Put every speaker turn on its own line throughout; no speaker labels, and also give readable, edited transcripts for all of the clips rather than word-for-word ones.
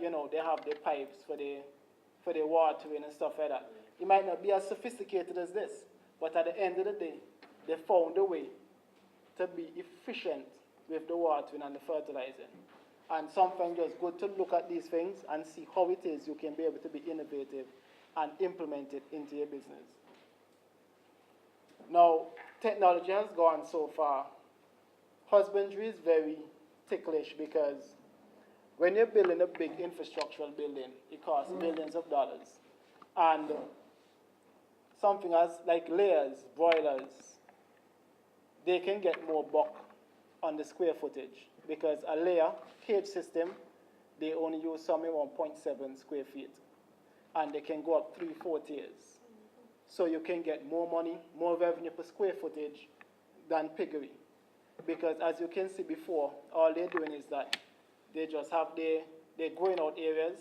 they have the pipes for the watering and stuff like that. It might not be as sophisticated as this, but at the end of the day, they found a way to be efficient with the watering and the fertilizing. And sometimes it's good to look at these things and see how it is you can be able to be innovative and implement it into your business. Now, technology has gone so far. Husbandry is very ticklish because when you're building a big infrastructural building, it costs billions of dollars. And something as like layers, broilers, they can get more buck on the square footage because a layer cage system, they only use somewhere 1.7 square feet. And they can go up 3-4 tiers. So you can get more money, more revenue per square footage than piggery. Because as you can see before, all they're doing is that they just have they're growing out areas,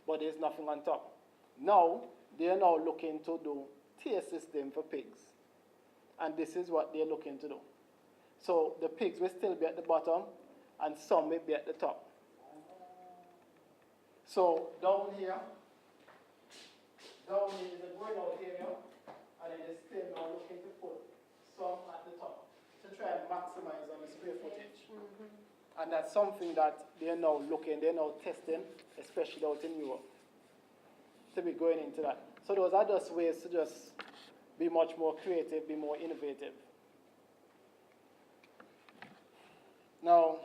but there's nothing on top. Now, they're now looking to do tier system for pigs. And this is what they're looking to do. So the pigs will still be at the bottom, and some may be at the top. So down here is a growing out area, and then they're still now looking to put some at the top to try and maximize on the square footage. And that's something that they're now testing, especially out in Europe, to be going into that. So those are just ways to just be much more creative, be more innovative. Now,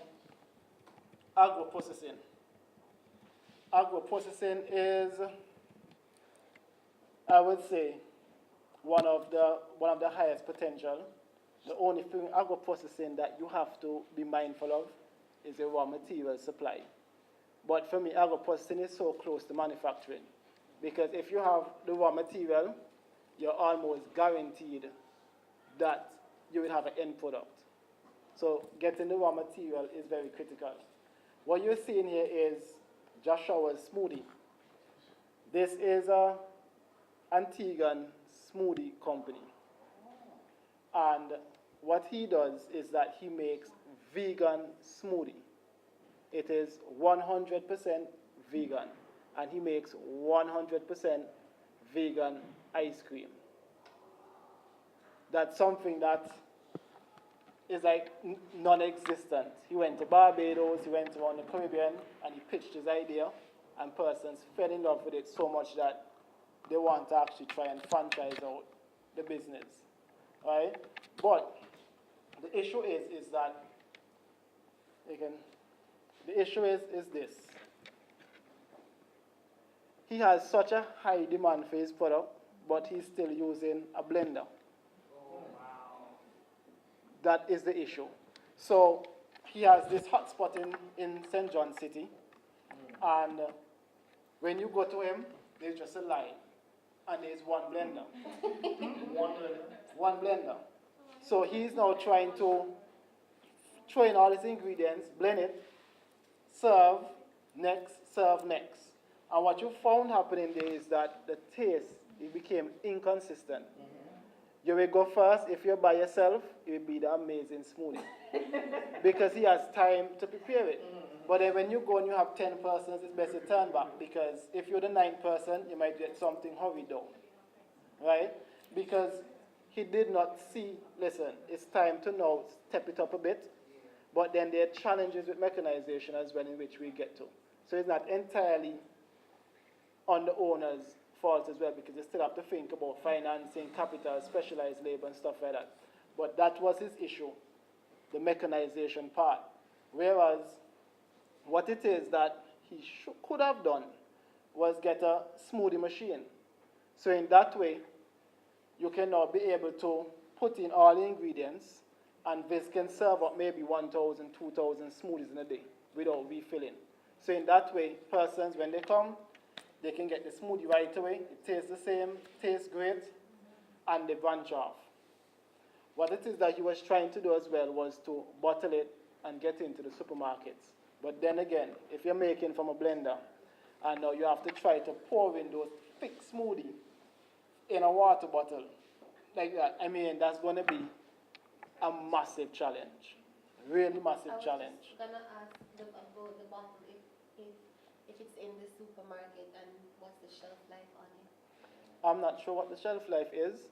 agro-processing. Agro-processing is, I would say, one of the highest potential. The only thing agro-processing that you have to be mindful of is the raw material supply. But for me, agro-processing is so close to manufacturing. Because if you have the raw material, you're almost guaranteed that you will have an end product. So getting the raw material is very critical. What you're seeing here is Joshua's smoothie. This is a Antiguan smoothie company. And what he does is that he makes vegan smoothie. It is 100% vegan. And he makes 100% vegan ice cream. That's something that is like non-existent. He went to Barbados, he went around the Caribbean, and he pitched his idea, and persons fell in love with it so much that they want to actually try and franchise out the business, right? But the issue is that, the issue is this. He has such a high demand for his product, but he's still using a blender. That is the issue. So he has this hotspot in St. John City, and when you go to him, there's just a line, and there's one blender. One blender. So he's now trying to throw in all his ingredients, blend it, serve next. And what you found happening there is that the taste, it became inconsistent. You will go first, if you're by yourself, it will be the amazing smoothie. Because he has time to prepare it. But then when you go and you have 10 persons, it's best to turn back. Because if you're the 9th person, you might get something hurried down. Right? Because he did not see, listen, it's time to now step it up a bit. But then there are challenges with mechanization as well in which we get to. So it's not entirely on the owner's fault as well, because they still have to think about financing, capital, specialized labor and stuff like that. But that was his issue, the mechanization part. Whereas what it is that he could have done was get a smoothie machine. So in that way, you can now be able to put in all the ingredients, and this can serve up maybe 1,000, 2,000 smoothies in a day without refilling. So in that way, persons, when they come, they can get the smoothie right away. It tastes the same, tastes great, and they branch off. What it is that he was trying to do as well was to bottle it and get into the supermarkets. But then again, if you're making from a blender, and now you have to try to pour in those thick smoothie in a water bottle, like that, I mean, that's going to be a massive challenge. Really massive challenge.
I was going to ask about the bottle. If it's in the supermarket and what's the shelf life on it?
I'm not sure what the shelf life is,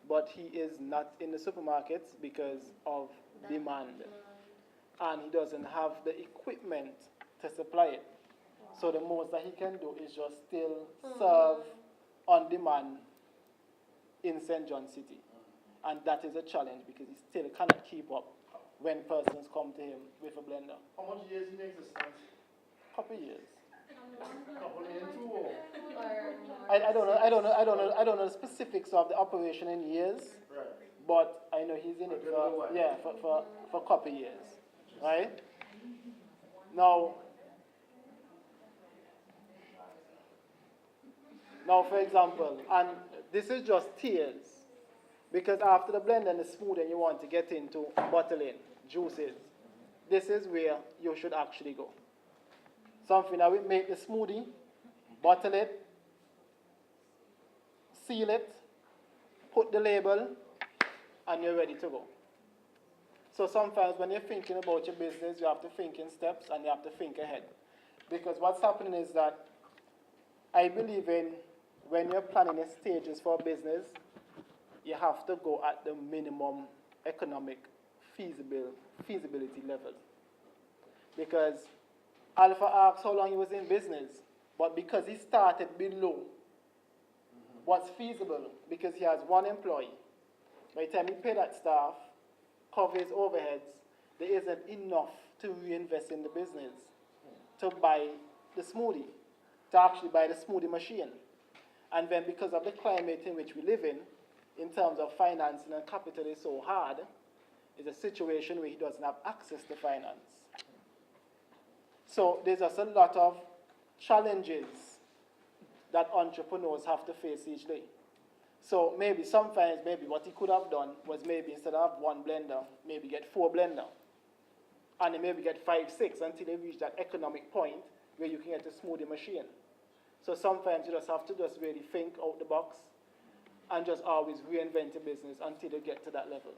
but he is not in the supermarkets because of demand. And he doesn't have the equipment to supply it. So the most that he can do is just still serve on demand in St. John City. And that is a challenge because he still cannot keep up when persons come to him with a blender.
How much years in existence?
Couple years.
Couple years, 2 or?
I don't know the specifics of the operation in years,
Right.
but I know he's in it for a couple years, right? Now, for example, and this is just tears, because after the blend and the smooth and you want to get into bottling juices, this is where you should actually go. Something that will make the smoothie, bottle it, seal it, put the label, and you're ready to go. So sometimes when you're thinking about your business, you have to think in steps and you have to think ahead. Because what's happening is that I believe in when you're planning the stages for a business, you have to go at the minimum economic feasibility level. Because Alpha asked how long he was in business, but because he started below what's feasible, because he has one employee, by the time he pay that staff, cover his overheads, there isn't enough to reinvest in the business to buy the smoothie, to actually buy the smoothie machine. And then because of the climate in which we live in terms of financing and capital is so hard, it's a situation where he doesn't have access to finance. So there's just a lot of challenges that entrepreneurs have to face each day. So maybe sometimes what he could have done was maybe instead of one blender, maybe get 4 blender. And then maybe get 5, 6 until they reach that economic point where you can get a smoothie machine. So sometimes you just have to just really think out the box and just always reinvent your business until you get to that level.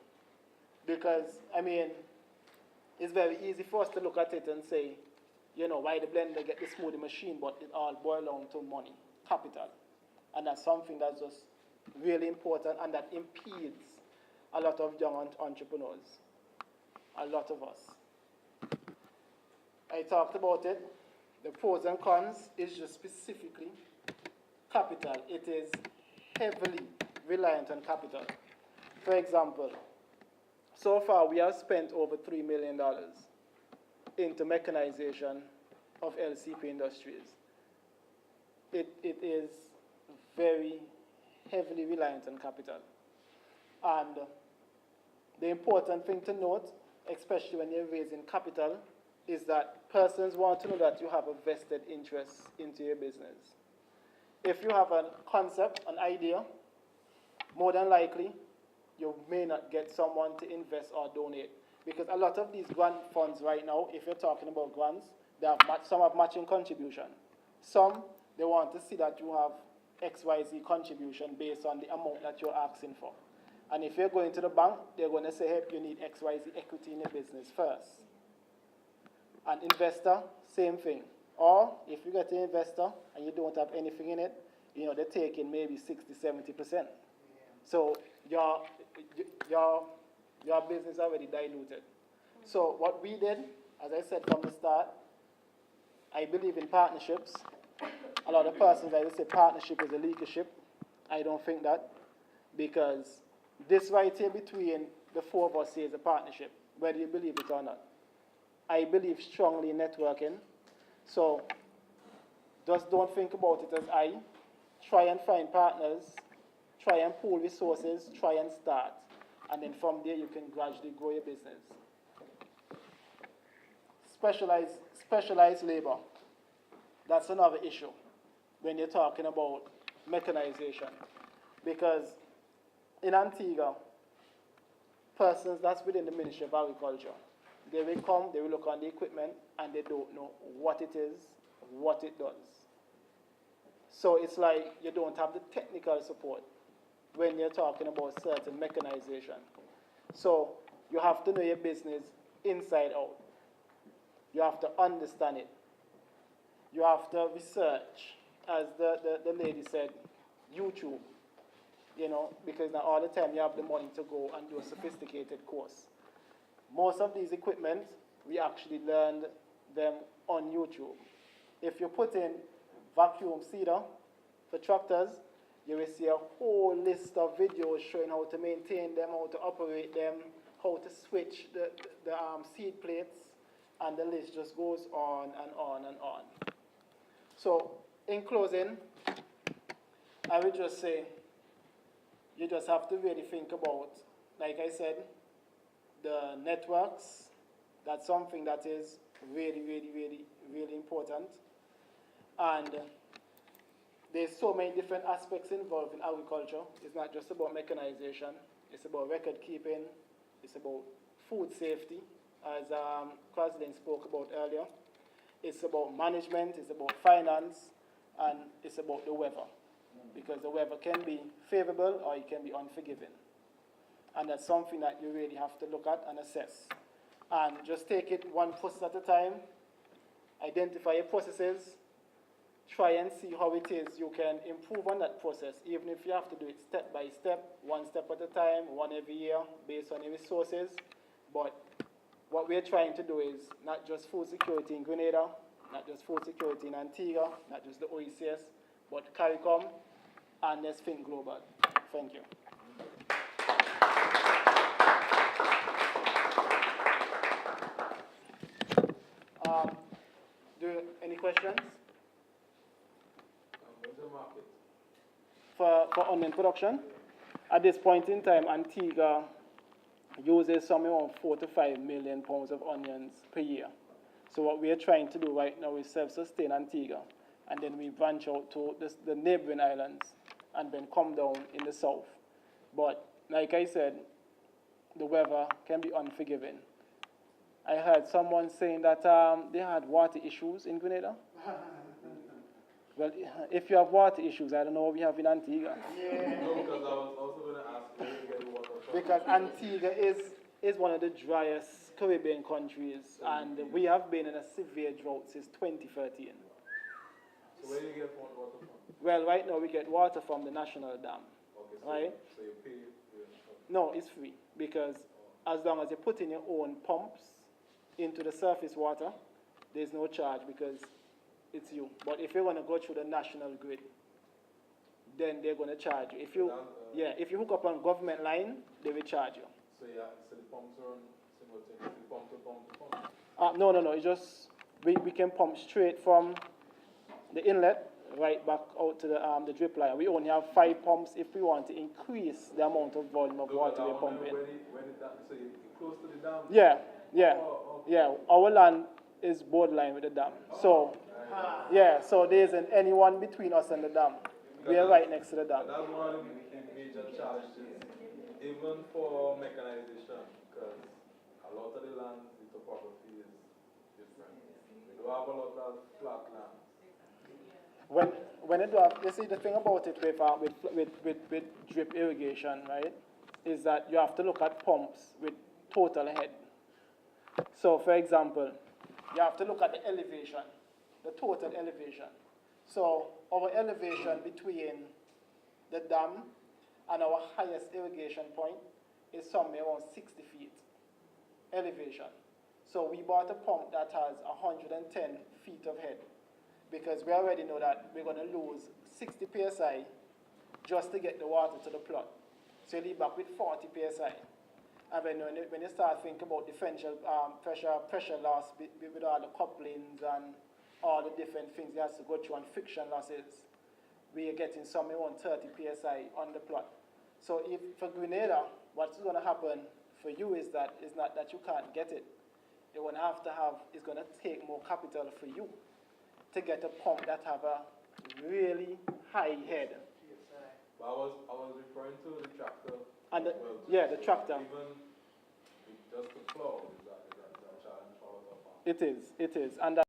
Because, I mean, it's very easy for us to look at it and say, you know, why the blender get the smoothie machine, but it all boils down to money, capital. And that's something that's just really important and that impedes a lot of young entrepreneurs, a lot of us. I talked about it. The pros and cons is just specifically capital. It is heavily reliant on capital. For example, so far we have spent over $3 million into mechanization of LCP Industries. It is very heavily reliant on capital. And the important thing to note, especially when you're raising capital, is that persons want to know that you have a vested interest into your business. If you have a concept, an idea, more than likely, you may not get someone to invest or donate. Because a lot of these grant funds right now, if you're talking about grants, some have matching contribution. Some, they want to see that you have XYZ contribution based on the amount that you're asking for. And if you're going to the bank, they're going to say, hey, you need XYZ equity in your business first. An investor, same thing. Or if you get an investor and you don't have anything in it, you know, they're taking maybe 60, 70%. So your business is already diluted. So what we did, as I said from the start, I believe in partnerships. A lot of persons, I would say partnership is a leadership. I don't think that, because this right here between the 4 of us here is a partnership, whether you believe it or not. I believe strongly in networking. So just don't think about it as I. Try and find partners, try and pool resources, try and start. And then from there you can gradually grow your business. Specialized labor. That's another issue when you're talking about mechanization. Because in Antigua, persons that's within the Ministry of Agriculture, they will come, they will look on the equipment, and they don't know what it is, what it does. So it's like you don't have the technical support when you're talking about certain mechanization. So you have to know your business inside out. You have to understand it. you have to research, as the lady said, YouTube, because not all the time you have the money to go and do a sophisticated course. Most of these equipment, we actually learned them on YouTube. If you put in vacuum seeder for tractors, you will see a whole list of videos showing how to maintain them, how to operate them, how to switch the seed plates, and the list just goes on and on and on. So, in closing, I would just say, you just have to really think about, like I said, the networks. That's something that is really, really, really, really important. And there's so many different aspects involved in agriculture. It's not just about mechanization. It's about record keeping. It's about food safety, as Kraslin spoke about earlier. It's about management. It's about finance. And it's about the weather. Because the weather can be favorable or it can be unforgiving. And that's something that you really have to look at and assess. And just take it one process at a time. Identify your processes. Try and see how it is you can improve on that process, even if you have to do it step by step, one step at a time, one every year, based on your resources. But what we're trying to do is not just food security in Grenada, not just food security in Antigua, not just the OECS, but CARICOM, and let's think global. Thank you. Any questions?
What's the market?
For onion production? At this point in time, Antigua uses somewhere around 4 to 5 million pounds of onions per year. So what we are trying to do right now is self-sustain Antigua, and then we branch out to the neighboring islands, and then come down in the south. But like I said, the weather can be unforgiving. I heard someone saying that they had water issues in Grenada. Well, if you have water issues, I don't know what we have in Antigua.
Yeah. No, because I was also going to ask where you get water from.
Because Antigua is one of the driest Caribbean countries, and we have been in a severe drought since 2013.
So where do you get water from?
Well, right now we get water from the national dam.
Okay, so,
right?
So you pay?
No, it's free, because as long as you put in your own pumps into the surface water, there's no charge because it's you. But if you're going to go through the national grid, then they're going to charge you. If you hook up on government line, they will charge you.
So so the pumps run simultaneously, pump to pump to pump?
No. It's just we can pump straight from the inlet right back out to the drip line. We only have 5 pumps if we want to increase the amount of volume of water we're pumping.
So you're close to the dam?
Yeah.
Oh, okay.
Yeah, our land is borderline with the dam. So there's anyone between us and the dam. We are right next to the dam.
That's one of the major challenges, even for mechanization, because a lot of the land, the topography is different. We don't have a lot of flat land.
When you do have, you see the thing about it with drip irrigation, right, is that you have to look at pumps with total head. So, for example, you have to look at the elevation, the total elevation. So, our elevation between the dam and our highest irrigation point is somewhere around 60 feet elevation. So, we bought a pump that has 110 feet of head, because we already know that we're going to lose 60 psi just to get the water to the plot. So, you leave back with 40 psi. And when you start thinking about differential pressure loss with all the couplings and all the different things you have to go through and friction losses, we are getting somewhere around 30 psi on the plot. So if for Grenada, what's going to happen for you is not that you can't get it. You're going to it's going to take more capital for you to get a pump that have a really high head.
But I was referring to the tractor.
And the tractor.
Even just the flow, is that a challenge for us?
It is. And